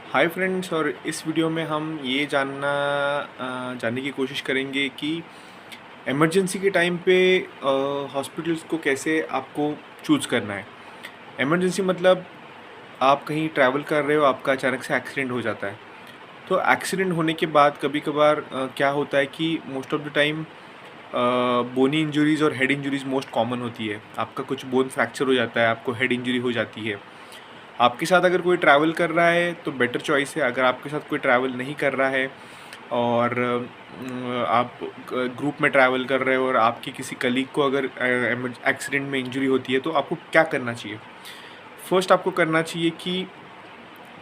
Hi friends, और इस video में हम ये जानने की कोशिश करेंगे कि इमरजेंसी के टाइम पे हॉस्पिटल्स को कैसे आपको चूज़ करना है। इमरजेंसी मतलब आप कहीं ट्रैवल कर रहे हो, आपका अचानक से एक्सीडेंट हो जाता है। तो एक्सीडेंट होने के बाद कभी-कभार क्या होता है कि most of the time bony injuries और हेड इंजरीज़ मोस्ट कॉमन होती है। आपका कुछ बोन फ्रैक्चर हो जाता है, आपको हेड इंजरी हो जाती है। आपके साथ अगर कोई ट्रैवल कर रहा है तो बेटर चॉइस है। अगर आपके साथ कोई ट्रैवल नहीं कर रहा है और आप ग्रुप में ट्रैवल कर रहे हो और आपकी किसी कलीग को अगर एक्सीडेंट में इंजरी होती है तो आपको क्या करना चाहिए। फर्स्ट आपको करना चाहिए कि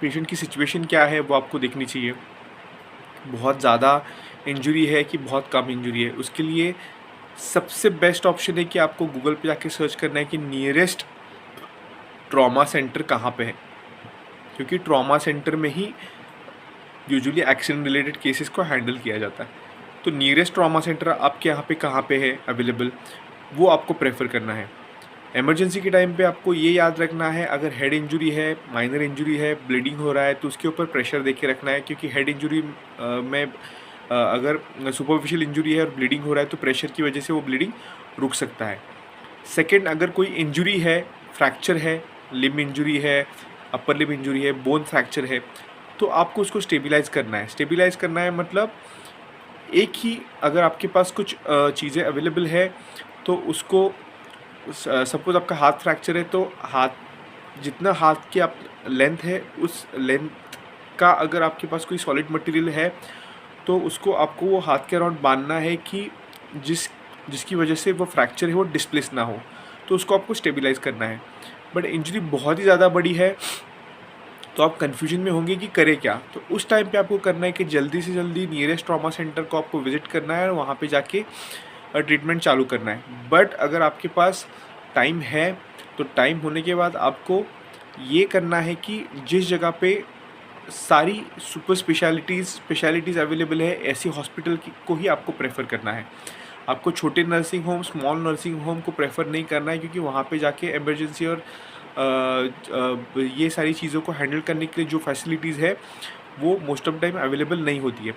पेशेंट की सिचुएशन क्या है वो आपको देखनी चाहिए। बहुत ज़्यादा इंजरी है कि बहुत कम इंजरी है, उसके लिए सबसे बेस्ट ऑप्शन है कि आपको गूगल पे जाके सर्च करना है कि नियरेस्ट ट्रॉमा सेंटर कहाँ पे है, क्योंकि ट्रॉमा सेंटर में ही यूजुअली एक्सीडेंट रिलेटेड केसेस को हैंडल किया जाता है। तो नियरेस्ट ट्रॉमा सेंटर आपके यहाँ पे कहाँ पे है अवेलेबल, वो आपको प्रेफर करना है। इमरजेंसी के टाइम पे आपको ये याद रखना है, अगर हेड इंजरी है, माइनर इंजरी है, ब्लीडिंग हो रहा है तो उसके ऊपर प्रेशर दे के रखना है, क्योंकि हेड इंजरी में अगर सुपरफिशियल इंजरी है और ब्लीडिंग हो रहा है तो प्रेशर की वजह से वो ब्लीडिंग रुक सकता है। सेकेंड, अगर कोई इंजरी है, फ्रैक्चर है, लिम्ब इंजरी है, अपर लिम्ब इंजरी है, बोन फ्रैक्चर है, तो आपको उसको स्टेबलाइज़ करना है। स्टेबलाइज़ करना है मतलब एक ही, अगर आपके पास कुछ चीज़ें अवेलेबल है तो उसको, सपोज़ आपका हाथ फ्रैक्चर है तो हाथ, जितना हाथ की आप लेंथ है उस लेंथ का अगर आपके पास कोई सॉलिड मटेरियल है तो उसको आपको वो हाथ के अराउंड बांधना है कि जिसकी वजह से वो फ्रैक्चर है वो डिस्प्लेस ना हो, तो उसको आपको स्टेबलाइज़ करना है। बट इंजरी बहुत ही ज़्यादा बड़ी है तो आप कन्फ्यूजन में होंगे कि करें क्या। तो उस टाइम पे आपको करना है कि जल्दी से जल्दी नियरेस्ट ट्रॉमा सेंटर को आपको विज़िट करना है और वहाँ पे जाके ट्रीटमेंट चालू करना है। बट अगर आपके पास टाइम है तो टाइम होने के बाद आपको ये करना है कि जिस जगह पे सारी सुपर स्पेशलिटीज़ अवेलेबल है, ऐसी हॉस्पिटल को ही आपको प्रेफर करना है। आपको छोटे nursing home, small nursing home को प्रेफर नहीं करना है, क्योंकि वहाँ पे जाके इमरजेंसी और ये सारी चीज़ों को हैंडल करने के लिए जो फैसिलिटीज़ है वो मोस्ट ऑफ टाइम अवेलेबल नहीं होती है।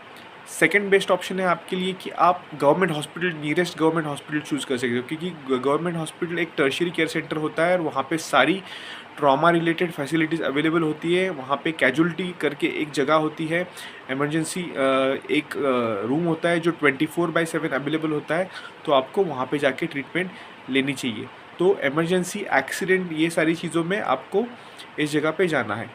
सेकंड बेस्ट ऑप्शन है आपके लिए कि आप government hospital, nearest government hospital choose कर सकते हो, क्योंकि गवर्नमेंट हॉस्पिटल एक टर्शियरी केयर सेंटर होता है और वहाँ पे सारी ट्रॉमा रिलेटेड फैसिलिटीज़ अवेलेबल होती है। वहाँ पे कैजुअल्टी करके एक जगह होती है, इमरजेंसी एक रूम होता है जो 24/7 अवेलेबल होता है, तो आपको वहाँ पे जाके ट्रीटमेंट लेनी चाहिए। तो इमरजेंसी, एक्सीडेंट, ये सारी चीज़ों में आपको इस जगह पे जाना है।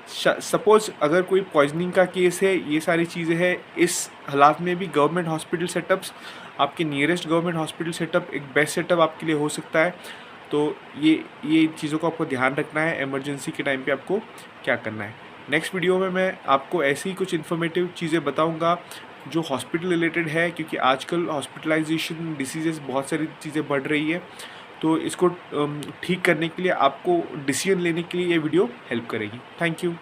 सपोज़ अगर कोई पॉइजनिंग का केस है, ये सारी चीज़ें हैं, इस हालात में भी गवर्नमेंट हॉस्पिटल सेटअप्स, आपके नियरेस्ट गवर्नमेंट हॉस्पिटल सेटअप एक बेस्ट सेटअप आपके लिए हो सकता है। तो ये चीज़ों को आपको ध्यान रखना है इमरजेंसी के टाइम पे आपको क्या करना है। नेक्स्ट वीडियो में मैं आपको ऐसी ही कुछ इन्फॉर्मेटिव चीज़ें बताऊंगा जो हॉस्पिटल रिलेटेड है, क्योंकि आजकल हॉस्पिटलाइजेशन, डिसीजेस, बहुत सारी चीज़ें बढ़ रही है। तो इसको ठीक करने के लिए, आपको डिसीजन लेने के लिए ये वीडियो हेल्प करेगी। Thank you.